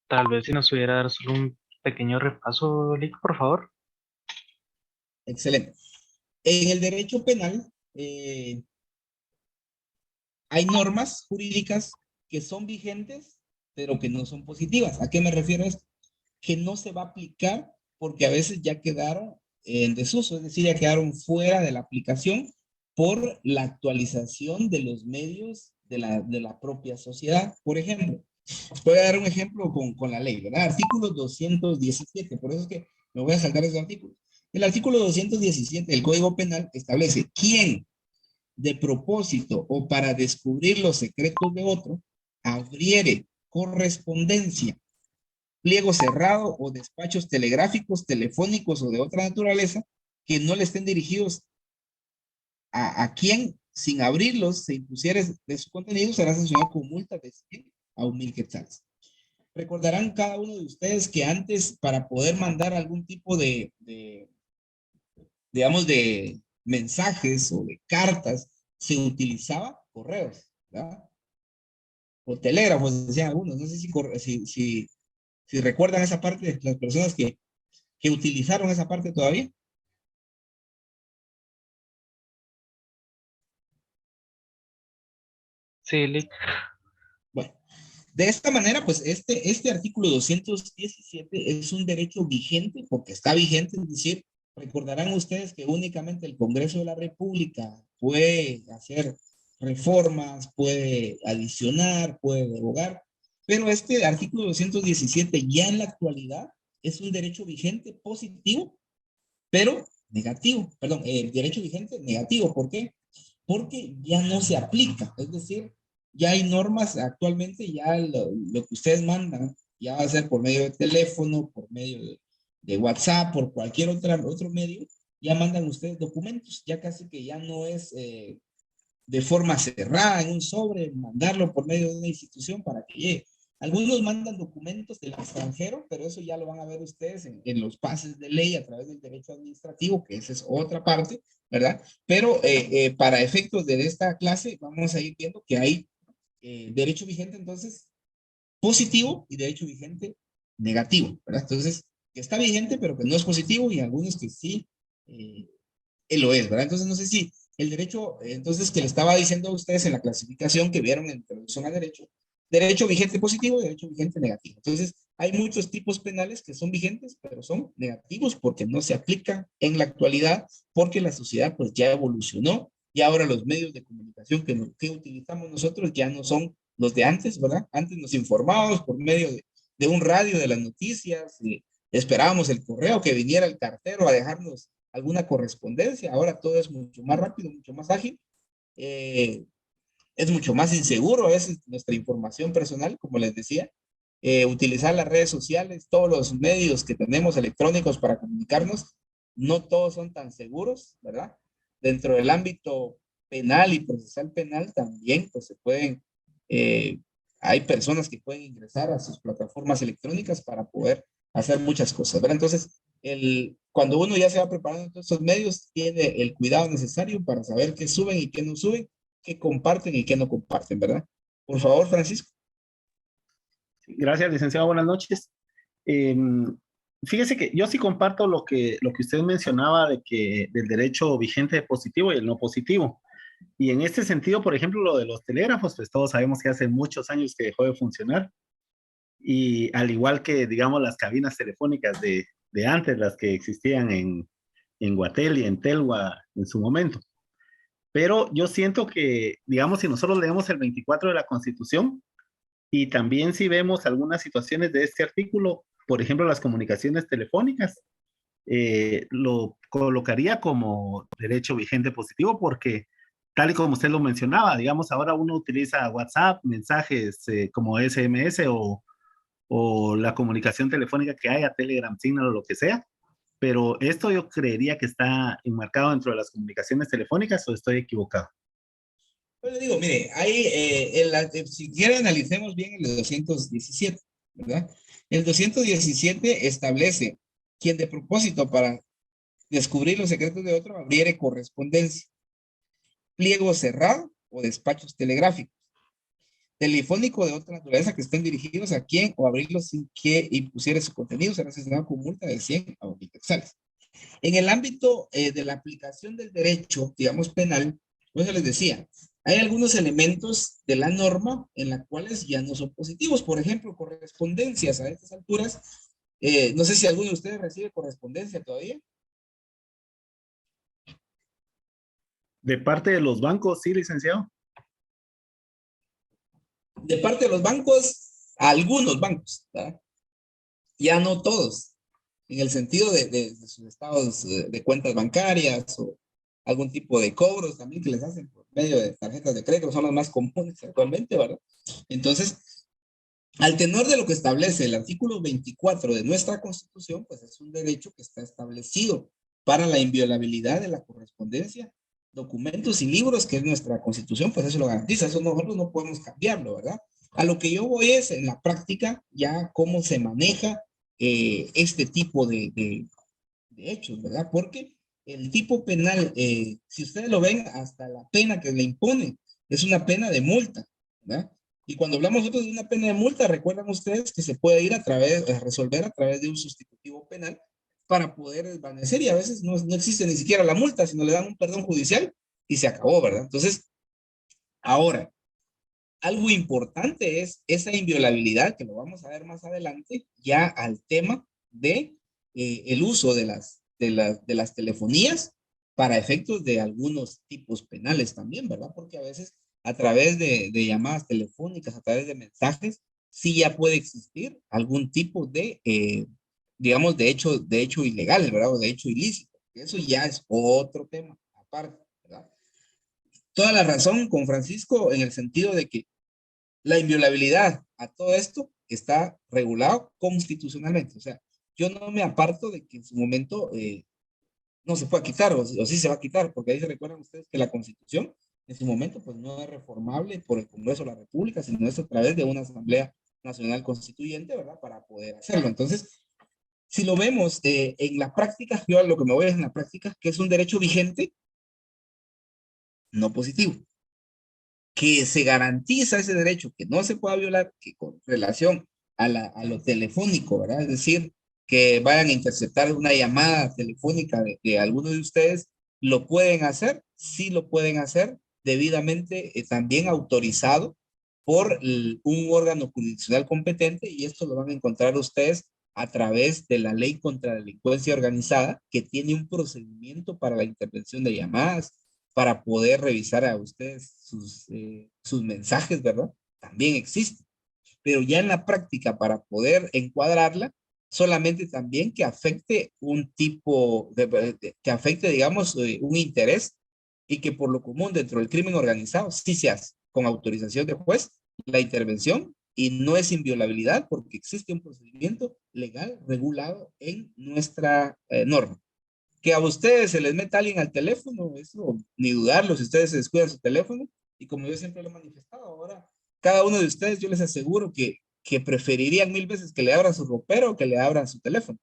Tal vez si nos pudiera dar solo un pequeño repaso, Lick, por favor. Excelente. En el derecho penal hay normas jurídicas que son vigentes, pero que no son positivas. ¿A qué me refiero a esto? Que no se va a aplicar porque a veces ya quedaron en desuso, es decir, ya quedaron fuera de la aplicación por la actualización de los medios de la propia sociedad. Por ejemplo, voy a dar un ejemplo con la ley, ¿verdad? Artículo 217, por eso es que me voy a saltar esos artículos. El artículo 217 del Código Penal establece quién de propósito o para descubrir los secretos de otro abriere correspondencia, pliego cerrado o despachos telegráficos, telefónicos o de otra naturaleza que no le estén dirigidos a quien sin abrirlos se impusiera de su contenido será sancionado con multa de 100 a 1,000 quetzales. Recordarán cada uno de ustedes que antes para poder mandar algún tipo digamos, de mensajes o de cartas, se utilizaba correos, ¿verdad? O telégrafos, decían algunos. No sé si recuerdan esa parte de las personas que utilizaron esa parte todavía. Sí, Lick. Bueno, de esta manera, pues este artículo 217 es un derecho vigente, porque está vigente, es decir, recordarán ustedes que únicamente el Congreso de la República puede hacer reformas, puede adicionar, puede derogar, pero este artículo 217 ya en la actualidad es un derecho vigente positivo, pero negativo, perdón, el derecho vigente negativo, ¿por qué? Porque ya no se aplica, es decir, ya hay normas actualmente, ya lo que ustedes mandan, ya va a ser por medio de teléfono, por medio de WhatsApp, por cualquier otro medio, ya mandan ustedes documentos, ya casi que ya no es de forma cerrada en un sobre, mandarlo por medio de una institución para que llegue. Algunos mandan documentos del extranjero, pero eso ya lo van a ver ustedes en los pases de ley a través del derecho administrativo, que esa es otra parte, ¿verdad? Pero para efectos de esta clase vamos a ir viendo que hay derecho vigente entonces positivo y derecho vigente negativo, ¿verdad? Entonces, que está vigente pero que no es positivo y algunos que sí eh, él lo es, ¿verdad? Entonces, no sé si el derecho, entonces, que le estaba diciendo a ustedes en la clasificación que vieron en introducción al derecho, derecho vigente positivo y derecho vigente negativo. Entonces, hay muchos tipos penales que son vigentes, pero son negativos porque no se aplican en la actualidad, porque la sociedad pues ya evolucionó y ahora los medios de comunicación que utilizamos nosotros ya no son los de antes, ¿verdad? Antes nos informábamos por medio de un radio de las noticias, y esperábamos el correo que viniera el cartero a dejarnos alguna correspondencia. Ahora todo es mucho más rápido, mucho más ágil, eh, es mucho más inseguro a veces nuestra información personal, como les decía. Utilizar las redes sociales, todos los medios que tenemos electrónicos para comunicarnos, no todos son tan seguros, ¿verdad? Dentro del ámbito penal y procesal penal también, pues se pueden, eh, hay personas que pueden ingresar a sus plataformas electrónicas para poder hacer muchas cosas, ¿verdad? Entonces, cuando uno ya se va preparando en todos estos medios, tiene el cuidado necesario para saber qué suben y qué no suben, qué comparten y qué no comparten, ¿verdad? Por favor, Francisco. Gracias, licenciado. Buenas noches. Eh, Fíjese que yo sí comparto lo que usted mencionaba de que del derecho vigente positivo y el no positivo. Y en este sentido, por ejemplo, lo de los telégrafos, pues todos sabemos que hace muchos años que dejó de funcionar. Y al igual que, digamos, las cabinas telefónicas de antes, las que existían en Guatel y en Telgua en su momento. Pero yo siento que, digamos, si nosotros leemos el 24 de la Constitución, y también si vemos algunas situaciones de este artículo, por ejemplo, las comunicaciones telefónicas, lo colocaría como derecho vigente positivo porque, tal y como usted lo mencionaba, digamos, ahora uno utiliza WhatsApp, mensajes como SMS o la comunicación telefónica que haya, Telegram, Signal o lo que sea, pero esto yo creería que está enmarcado dentro de las comunicaciones telefónicas o estoy equivocado. Yo le digo, mire, hay, si quiere analicemos bien el 217, ¿verdad? El 217 establece quien de propósito para descubrir los secretos de otro abriere correspondencia, pliego cerrado o despachos telegráficos. telefónico de otra naturaleza que estén dirigidos a quien o abrirlos sin que impusiera su contenido será sancionado con multa de 100 a 1.000 quetzales. En el ámbito de la aplicación del derecho, digamos penal, pues les decía, hay algunos elementos de la norma en las cuales ya no son positivos. Por ejemplo, correspondencias a estas alturas. No sé si alguno de ustedes recibe correspondencia todavía. De parte de los bancos, sí, licenciado. De parte de los bancos, algunos bancos, ¿verdad? Ya no todos, en el sentido de sus estados de cuentas bancarias o algún tipo de cobros también que les hacen por medio de tarjetas de crédito, son los más comunes actualmente, ¿verdad? Entonces, al tenor de lo que establece el artículo 24 de nuestra Constitución, pues es un derecho que está establecido para la inviolabilidad de la correspondencia, documentos y libros, que es nuestra Constitución, pues eso lo garantiza, eso nosotros no podemos cambiarlo, ¿verdad? A lo que yo voy es en la práctica ya cómo se maneja este tipo de hechos, ¿verdad? Porque el tipo penal, si ustedes lo ven, hasta la pena que le impone es una pena de multa, ¿verdad? Y cuando hablamos nosotros de una pena de multa, recuerdan ustedes que se puede ir a resolver a través de un sustitutivo penal para poder desvanecer y a veces no existe ni siquiera la multa, sino le dan un perdón judicial y se acabó, ¿verdad? Entonces, ahora, algo importante es esa inviolabilidad, que lo vamos a ver más adelante, ya al tema de el uso de las telefonías para efectos de algunos tipos penales también, ¿verdad? Porque a veces a través de llamadas telefónicas, a través de mensajes, sí ya puede existir algún tipo de, digamos, de hecho ilegal, ¿verdad? O de hecho ilícito. Eso ya es otro tema aparte, ¿verdad? Toda la razón con Francisco en el sentido de que la inviolabilidad a todo esto está regulado constitucionalmente. O sea, yo no me aparto de que en su momento no se pueda quitar o sí se va a quitar, porque ahí se recuerdan ustedes que la Constitución en su momento pues no es reformable por el Congreso de la República, sino es a través de una Asamblea Nacional Constituyente, ¿verdad? Para poder hacerlo. Entonces, si lo vemos en la práctica, yo a lo que me voy es en la práctica, que es un derecho vigente, no positivo, que se garantiza ese derecho, que no se pueda violar, que con relación a lo telefónico, ¿verdad? Es decir, que vayan a interceptar una llamada telefónica de alguno de ustedes, lo pueden hacer, sí lo pueden hacer, debidamente también autorizado por un órgano jurisdiccional competente, y esto lo van a encontrar ustedes a través de la ley contra la delincuencia organizada, que tiene un procedimiento para la intervención de llamadas, para poder revisar a ustedes sus mensajes, ¿verdad? También existe. Pero ya en la práctica, para poder encuadrarla, solamente también que afecte un tipo, que afecte, digamos, un interés y que por lo común dentro del crimen organizado sí se hace con autorización de juez la intervención y no es inviolabilidad porque existe un procedimiento legal regulado en nuestra norma. Que a ustedes se les meta alguien al teléfono, eso ni dudarlo, si ustedes se descuidan su teléfono, y como yo siempre lo he manifestado, ahora cada uno de ustedes yo les aseguro que preferirían 1000 veces que le abran su ropero o que le abran su teléfono,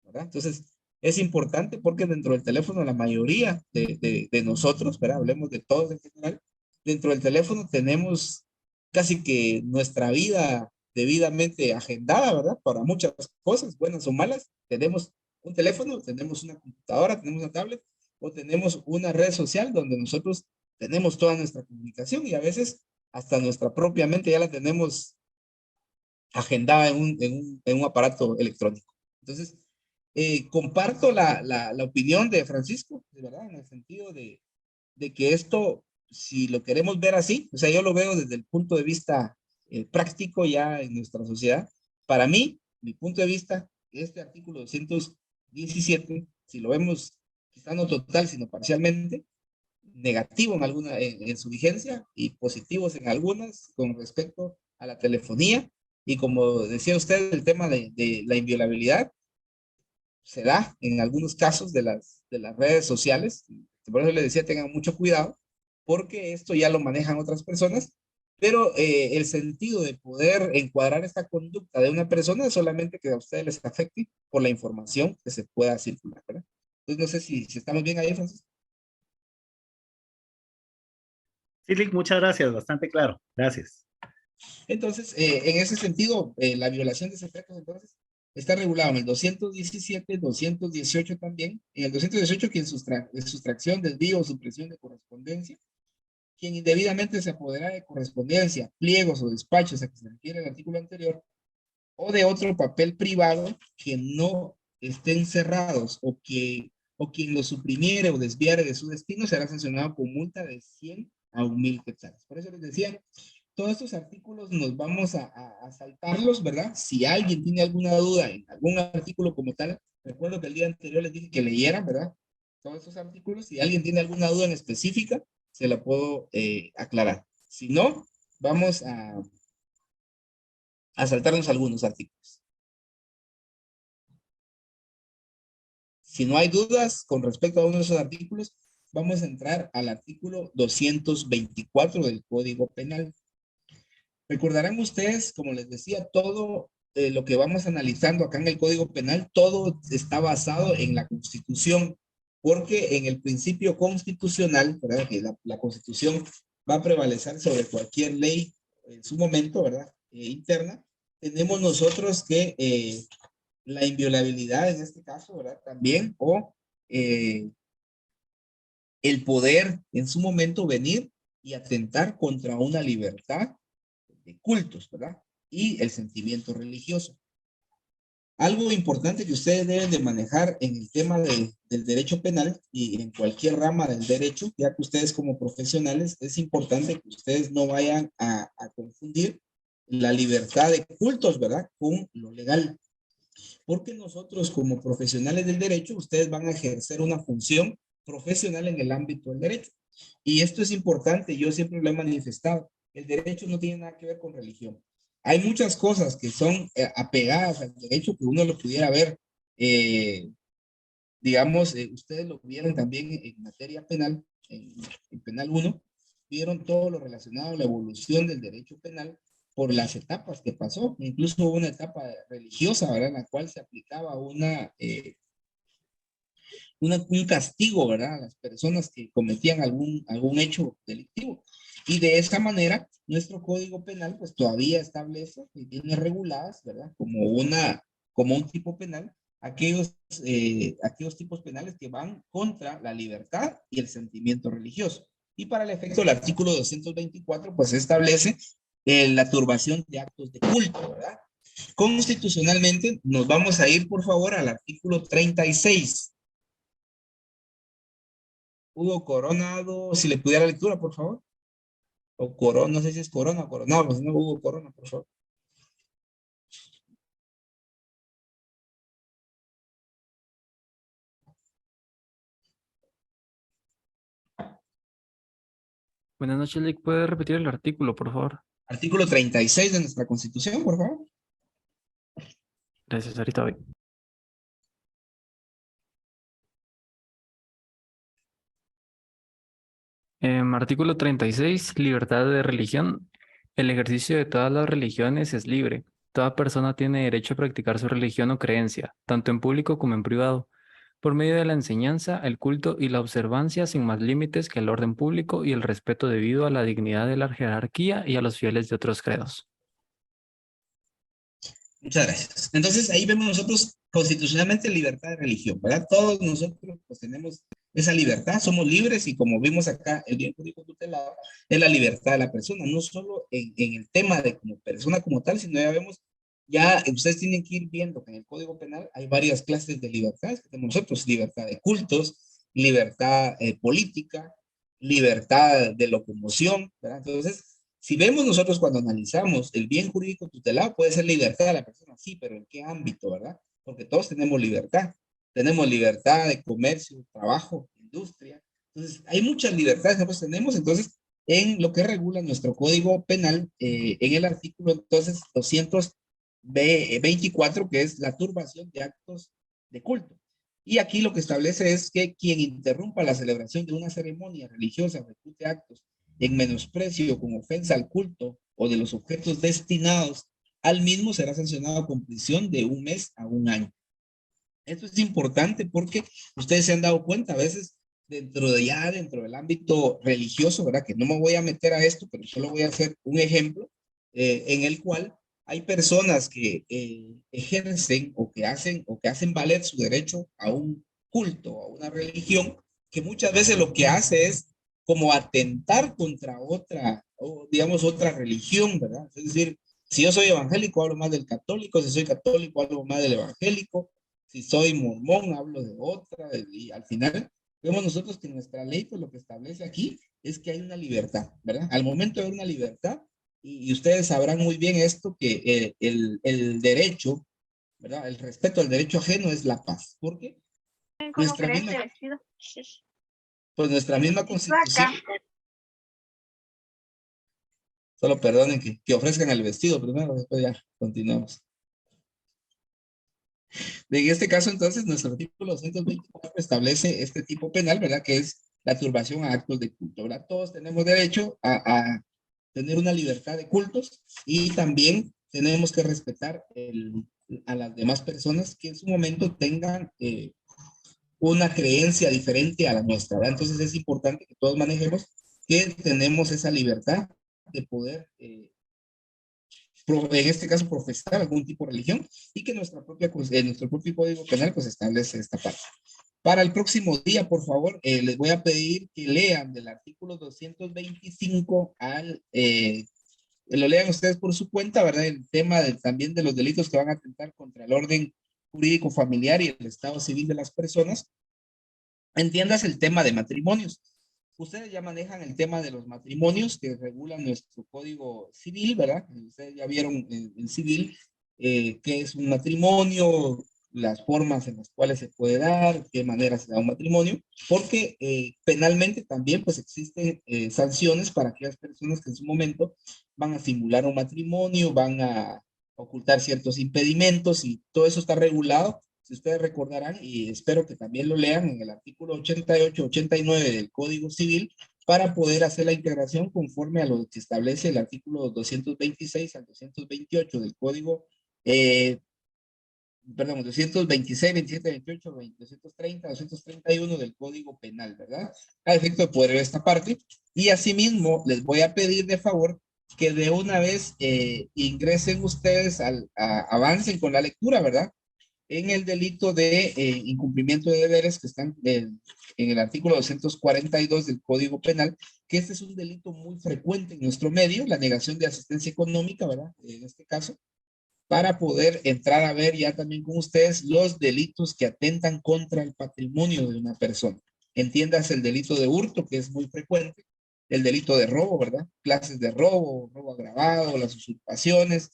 ¿verdad? Entonces, es importante porque dentro del teléfono la mayoría de nosotros, ¿verdad? Hablemos de todos en general, dentro del teléfono tenemos casi que nuestra vida debidamente agendada, ¿verdad? Para muchas cosas, buenas o malas, tenemos un teléfono, tenemos una computadora, tenemos una tablet o tenemos una red social donde nosotros tenemos toda nuestra comunicación y a veces hasta nuestra propia mente ya la tenemos agendada en un aparato electrónico. Entonces, comparto la opinión de Francisco, de verdad, en el sentido de que esto, si lo queremos ver así, o sea, yo lo veo desde el punto de vista práctico ya en nuestra sociedad. Para mí, mi punto de vista, este artículo 217, si lo vemos quizá no total, sino parcialmente, negativo en su vigencia y positivos en algunas con respecto a la telefonía. Y como decía usted, el tema de la inviolabilidad se da en algunos casos de las redes sociales. Por eso le decía, tengan mucho cuidado, porque esto ya lo manejan otras personas, pero el sentido de poder encuadrar esta conducta de una persona es solamente que a ustedes les afecte por la información que se pueda circular, ¿verdad? Entonces, no sé si estamos bien ahí, Francisco. Sí, Lick, muchas gracias, bastante claro. Gracias. Entonces, en ese sentido, la violación de secretos, entonces, está regulado en el 217, 218 también. En el 218, quien sustracción, desvío o supresión de correspondencia, quien indebidamente se apodera de correspondencia, pliegos o despachos a que se refiere el artículo anterior, o de otro papel privado que no estén cerrados o quien lo suprimiere o desviare de su destino será sancionado con multa de 100 a 1,000 quetzales. Por eso les decía, todos estos artículos nos vamos a saltarlos, ¿verdad? Si alguien tiene alguna duda en algún artículo como tal, recuerdo que el día anterior les dije que leyeran, ¿verdad? Todos estos artículos, si alguien tiene alguna duda en específica, se la puedo aclarar. Si no, vamos a saltarnos algunos artículos. Si no hay dudas con respecto a uno de esos artículos, vamos a entrar al artículo 224 del Código Penal. Recordarán ustedes, como les decía, todo lo que vamos analizando acá en el Código Penal, todo está basado en la Constitución, porque en el principio constitucional, ¿verdad? Que la Constitución va a prevalecer sobre cualquier ley en su momento, ¿verdad? Interna. Tenemos nosotros que la inviolabilidad en este caso, ¿verdad? También, o el poder en su momento venir y atentar contra una libertad de cultos, ¿verdad? Y el sentimiento religioso. Algo importante que ustedes deben de manejar en el tema del derecho penal y en cualquier rama del derecho, ya que ustedes como profesionales, es importante que ustedes no vayan a confundir la libertad de cultos, ¿verdad? Con lo legal. Porque nosotros como profesionales del derecho, ustedes van a ejercer una función profesional en el ámbito del derecho. Y esto es importante, yo siempre lo he manifestado. El derecho no tiene nada que ver con religión. Hay muchas cosas que son apegadas al derecho que uno lo pudiera ver, digamos, ustedes lo vieron también en materia penal, en Penal 1, vieron todo lo relacionado a la evolución del derecho penal por las etapas que pasó. Incluso hubo una etapa religiosa, ¿verdad? En la cual se aplicaba un castigo, ¿verdad? A las personas que cometían algún hecho delictivo. Y de esta manera, nuestro Código Penal, pues todavía establece y tiene reguladas, ¿verdad? Como un tipo penal, aquellos tipos penales que van contra la libertad y el sentimiento religioso. Y para el efecto, el artículo 224, pues establece la turbación de actos de culto, ¿verdad? Constitucionalmente, nos vamos a ir, por favor, al artículo 36. Hugo Coronado, si le pudiera lectura, por favor. O Corona, no sé si es Corona o Corona. No, pues no, Hugo Corona, por favor. Buenas noches, Lick. ¿Puede repetir el artículo, por favor? Artículo 36 de nuestra Constitución, por favor. Gracias, ahorita voy. Artículo 36, libertad de religión. El ejercicio de todas las religiones es libre. Toda persona tiene derecho a practicar su religión o creencia, tanto en público como en privado, por medio de la enseñanza, el culto y la observancia sin más límites que el orden público y el respeto debido a la dignidad de la jerarquía y a los fieles de otros credos. Muchas gracias. Entonces, ahí vemos nosotros constitucionalmente libertad de religión, ¿verdad? Todos nosotros pues tenemos esa libertad, somos libres y como vimos acá, el bien jurídico tutelado es la libertad de la persona, no solo en el tema de como persona como tal, sino ya vemos, ya ustedes tienen que ir viendo que en el Código Penal hay varias clases de libertades que tenemos nosotros, libertad de cultos, libertad política, libertad de locomoción, ¿verdad? Entonces, si vemos nosotros cuando analizamos el bien jurídico tutelado, puede ser libertad de la persona, sí, pero ¿en qué ámbito, verdad? Porque todos tenemos libertad. Tenemos libertad de comercio, trabajo, industria. Entonces, hay muchas libertades que nosotros tenemos. Entonces, en lo que regula nuestro Código Penal, en el artículo, entonces, 224, que es la turbación de actos de culto. Y aquí lo que establece es que quien interrumpa la celebración de una ceremonia religiosa, ejecute actos en menosprecio con ofensa al culto o de los objetos destinados al mismo será sancionado con prisión de 1 mes a 1 año. Esto es importante porque ustedes se han dado cuenta a veces dentro del ámbito religioso, ¿verdad? Que no me voy a meter a esto, pero solo voy a hacer un ejemplo. en el cual hay personas que ejercen o que hacen valer su derecho a un culto, a una religión, que muchas veces lo que hace es como atentar contra otra, o digamos otra religión, ¿verdad? Es decir, si yo soy evangélico, hablo más del católico; si soy católico, hablo más del evangélico; si soy mormón, hablo de otra, y al final vemos nosotros que nuestra ley, pues lo que establece aquí es que hay una libertad, ¿verdad? Al momento de haber una libertad, y ustedes sabrán muy bien esto, que el derecho, ¿verdad? El respeto al derecho ajeno es la paz, porque ¿Cómo nuestra crees misma, este vestido? pues nuestra misma Esto acá. constitución, solo perdonen que ofrezcan el vestido primero, después ya continuamos. En este caso, entonces, nuestro artículo 224 establece este tipo penal, ¿verdad? Que es la turbación a actos de culto, ¿verdad? Todos tenemos derecho a tener una libertad de cultos, y también tenemos que respetar a las demás personas que en su momento tengan una creencia diferente a la nuestra, ¿verdad? Entonces es importante que todos manejemos que tenemos esa libertad de poder en este caso, profesar algún tipo de religión, y que nuestro propio código penal pues establece esta parte. Para el próximo día, por favor, les voy a pedir que lean del artículo 225 lo lean ustedes por su cuenta, ¿verdad? El tema también de los delitos que van a atentar contra el orden jurídico familiar y el estado civil de las personas. Entiendas el tema de matrimonios. Ustedes ya manejan el tema de los matrimonios que regulan nuestro código civil, ¿verdad? Ustedes ya vieron en civil qué es un matrimonio, las formas en las cuales se puede dar, qué manera se da un matrimonio, porque penalmente también pues existen sanciones para aquellas personas que en su momento van a simular un matrimonio, van a ocultar ciertos impedimentos, y todo eso está regulado. Si ustedes recordarán, y espero que también lo lean, en el artículo 88-89 del Código Civil, para poder hacer la integración conforme a lo que establece el artículo 226 al 228 del Código, perdón, 226, 27, 28, 230, 231 del Código Penal, ¿verdad? A efecto de poder ver esta parte. Y asimismo, les voy a pedir de favor que de una vez ingresen ustedes, avancen con la lectura, ¿verdad? En el delito de incumplimiento de deberes, que están en el artículo 242 del Código Penal, que este es un delito muy frecuente en nuestro medio, la negación de asistencia económica, ¿verdad? En este caso, para poder entrar a ver ya también con ustedes los delitos que atentan contra el patrimonio de una persona. Entiendas el delito de hurto, que es muy frecuente; el delito de robo, ¿verdad? Clases de robo, robo agravado, las usurpaciones,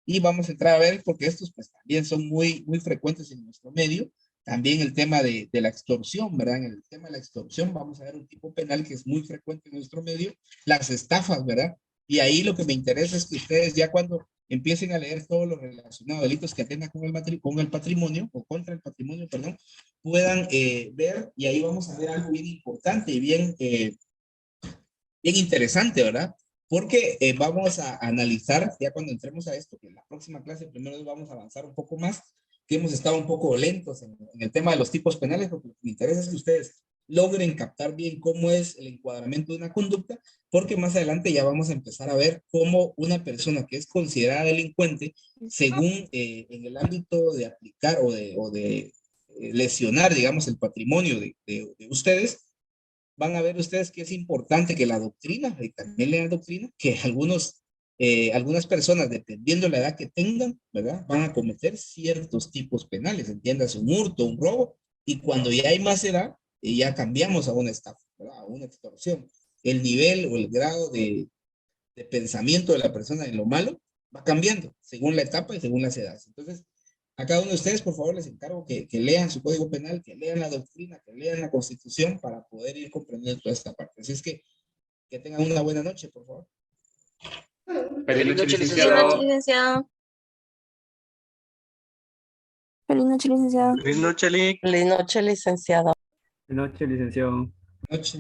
y vamos a entrar a ver, porque estos pues también son muy, muy frecuentes en nuestro medio. También el tema de la extorsión, ¿verdad? En el tema de la extorsión vamos a ver un tipo penal que es muy frecuente en nuestro medio, las estafas, ¿verdad? Y ahí lo que me interesa es que ustedes ya cuando empiecen a leer todo lo relacionado a delitos que atentan con el patrimonio, o contra el patrimonio, perdón, puedan ver, y ahí vamos a ver algo bien importante y bien interesante, ¿verdad? Porque vamos a analizar, ya cuando entremos a esto, que en la próxima clase primero vamos a avanzar un poco más, que hemos estado un poco lentos en el tema de los tipos penales, porque lo que me interesa es que ustedes logren captar bien cómo es el encuadramiento de una conducta, porque más adelante ya vamos a empezar a ver cómo una persona que es considerada delincuente, según en el ámbito de aplicar o de lesionar, digamos, el patrimonio de ustedes, van a ver ustedes que es importante que la doctrina, y también lean doctrina, que algunas personas, dependiendo de la edad que tengan, ¿verdad? Van a cometer ciertos tipos penales, entiendas, un hurto, un robo, y cuando ya hay más edad, ya cambiamos a una estafa, ¿verdad? A una extorsión. El nivel o el grado de pensamiento de la persona en lo malo va cambiando según la etapa y según las edades. Entonces, a cada uno de ustedes, por favor, les encargo que lean su código penal, que lean la doctrina, que lean la Constitución, para poder ir comprendiendo toda esta parte. Así es que tengan una buena noche, por favor. Feliz noche, Feliz noche, licenciado. licenciado. Feliz noche, licenciado. Feliz noche, Lic. Feliz noche, licenciado. Buenas noches, licenciado. Noche.